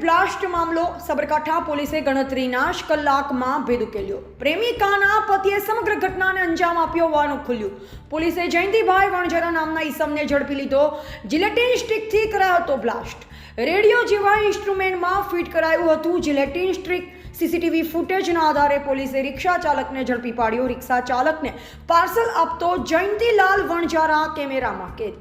Blast મામલો સાબરકાંઠા પોલીસે ગણતરીના જ કલાકમાં ભેદ ઉકેલ્યો. પ્રેમિકાના પતિએ સમગ્ર ઘટનાને અંજામ આપ્યો હોવાનું ખુલ્યું. પોલીસે જયંતિભાઈ વણઝારા નામના ઈસમને ઝડપી લીધો. જિલેટીન સ્ટિકથી કરાયો હતો બ્લાસ્ટ. રેડિયો જેવા ઇન્સ્ટ્રુમેન્ટમાં ફિટ કરાયું હતું જિલેટીન સ્ટિક. સીસીટીવી ફૂટેજના આધારે પોલીસે રિક્ષા ચાલકને ઝડપી પાડ્યો. રિક્ષા ચાલકને પાર્સલ આપતો જયંતિલાલ વણઝારા કેમેરામાં કેદ.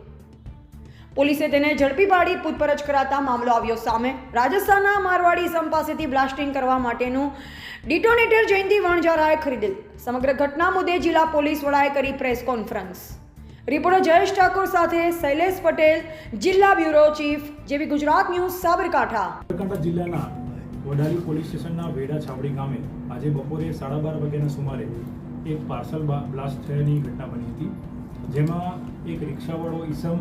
પોલીસે તેને ઝડપી પાડી પૂછપરછ કરાતા મામલો આવ્યો સામે. રાજસ્થાનના મારવાડી ઈસમ પાસેથી બ્લાસ્ટિંગ કરવા માટેનું ડિટોનેટર જયંતિ વણઝારાએ ખરીદેલ. સમગ્ર ઘટના મુદ્દે જિલ્લા પોલીસ વડાએ કરી press conference. Reporter Jayesh Thakor સાથે શૈલેષ પટેલ, જિલ્લા બ્યુરો ચીફ, જેવી ગુજરાત ન્યૂઝ, સાબરકાંઠા. સાબરકાંઠા જિલ્લાના વડાલી પોલીસ સ્ટેશનના વેડા છાવડી ગામે આજે બપોરે 12:30 વાગ્યાના સુમારે એક પાર્સલ બ્લાસ્ટ થયાની ઘટના બની હતી, જેમાં એક રિક્ષાવાળો ઈસમ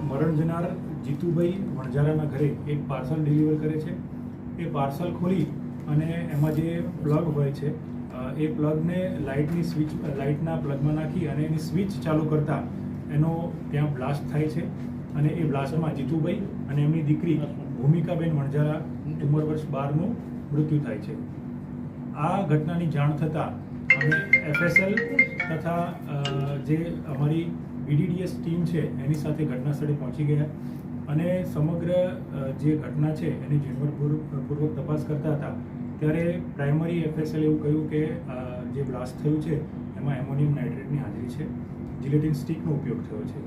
મરણ જનાર જીતુભાઈ વણઝારાના ઘરે એક પાર્સલ ડિલિવર કરે છે. એ પાર્સલ ખોલી અને એમાં જે પ્લગ હોય છે એ પ્લગને લાઇટના પ્લગમાં નાખી અને એની સ્વિચ ચાલુ કરતાં એનો ત્યાં બ્લાસ્ટ થાય છે અને એ બ્લાસ્ટમાં જીતુભાઈ અને એમની દીકરી ભૂમિકાબેન વણઝારા ઉંમર વર્ષ 12નું મૃત્યુ થાય છે. આ ઘટનાની જાણ થતાં અમે FSL તથા જે અમારી BDDS ટીમ છે એની સાથે ઘટના સ્થળે પહોંચી ગયા અને સમગ્ર જે ઘટના છે એની ઝીણવટપૂર્વક તપાસ કરતા હતા ત્યારે પ્રાઇમરી FSL એવું કહ્યું કે જે બ્લાસ્ટ થયું છે એમાં એમોનિયમ નાઇટ્રેટની હાજરી છે, જિલેટીન સ્ટિકનો ઉપયોગ થયો છે.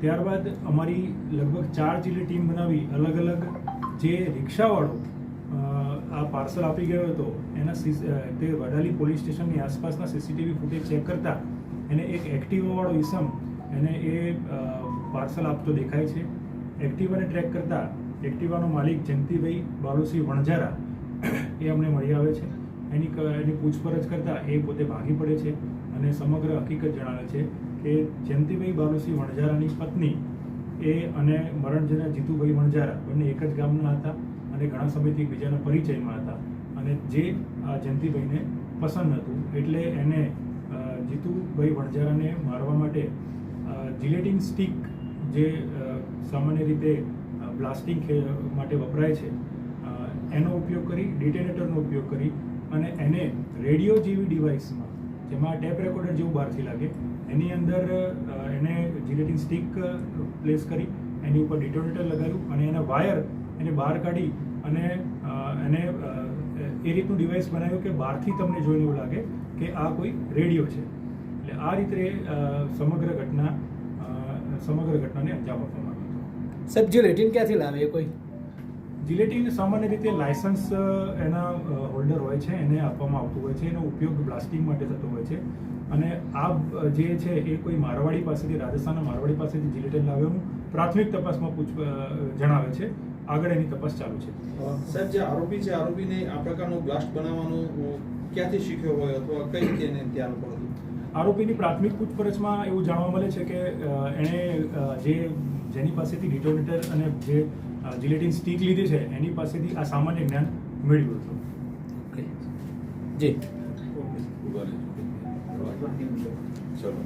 ત્યારબાદ અમારી લગભગ 4 જિલ્લા ટીમ બનાવી અલગ અલગ જે રિક્ષાવાળો આ પાર્સલ આપી ગયો હતો એના તે વડાલી પોલીસ સ્ટેશનની આસપાસના સીસીટીવી ફૂટેજ ચેક કરતા એને એક એક્ટિવાવાળો ઈસમ એને એ પાર્સલ આપતો દેખાય છે. એક્ટિવાને ટ્રેક કરતા એક્ટિવાનો માલિક જયંતિભાઈ બાલુસિંહ વણઝારા એ અમને મળી આવે છે. એની પૂછપરછ કરતાં એ પોતે ભાગી પડે છે અને સમગ્ર હકીકત જણાવે છે કે જયંતિભાઈ બાલુસિંહ વણઝારાની પત્ની એ અને મરણ જનાર જીતુભાઈ વણઝારા બંને એક જ ગામના હતા અને ઘણા સમયથી એકબીજાના પરિચયમાં હતા અને જે જયંતિભાઈને પસંદ હતું એટલે એને જીતુભાઈ વણઝારાને મારવા માટે જિલેટીન સ્ટિક જે સામાન્ય રીતે બ્લાસ્ટિંગ માટે વપરાય છે એનો ઉપયોગ કરી, ડિટેનેટરનો ઉપયોગ કરી અને એને રેડિયો જેવી ડિવાઇસમાં, જેમાં ટેપ રેકોર્ડર જેવું બહારથી લાગે, એની અંદર એને જિલેટીન સ્ટિક પ્લેસ કરી એની ઉપર ડિટોનેટર લગાવ્યું અને એના વાયર એને બહાર કાઢી અને એને એ રીતનું ડિવાઇસ બનાવ્યું કે બહારથી તમને જોઈને એવું લાગે કે આ કોઈ રેડિયો છે. એટલે આ રીતે સમગ્ર ઘટનાને અંજામ આપવામાં આવ્યો હતો. સાહેબ, જિલેટીન ક્યાંથી લાવે કોઈ? જિલેટીન સામાન્ય રીતે લાયસન્સ એના હોલ્ડર હોય છે એને આપવામાં આવતું હોય છે. એનો ઉપયોગ બ્લાસ્ટિંગ માટે થતો હોય છે અને આ જે છે એ કોઈ મારવાડી પાસેથી, રાજસ્થાનના મારવાડી પાસેથી જિલેટીન લાવ્યાનું પ્રાથમિક તપાસમાં જણાવે છે. આગળ એની તપાસ ચાલુ છે. સાહેબ, જે આરોપી છે, આરોપીને આ પ્રકારનું બ્લાસ્ટ બનાવવાનું ક્યાંથી શીખ્યો હોય અથવા કઈ રીતે એને ત્યાં પડતું? આરોપીની પ્રાથમિક પૂછપરછમાં એવું જાણવા મળે છે કે એણે જેની પાસેથી ડિટોનેટર અને જે જિલેટીન સ્ટિક લીધી છે એની પાસેથી આ સામાન્ય જ્ઞાન મેળવ્યું હતું. ઓકે જી, ચલો.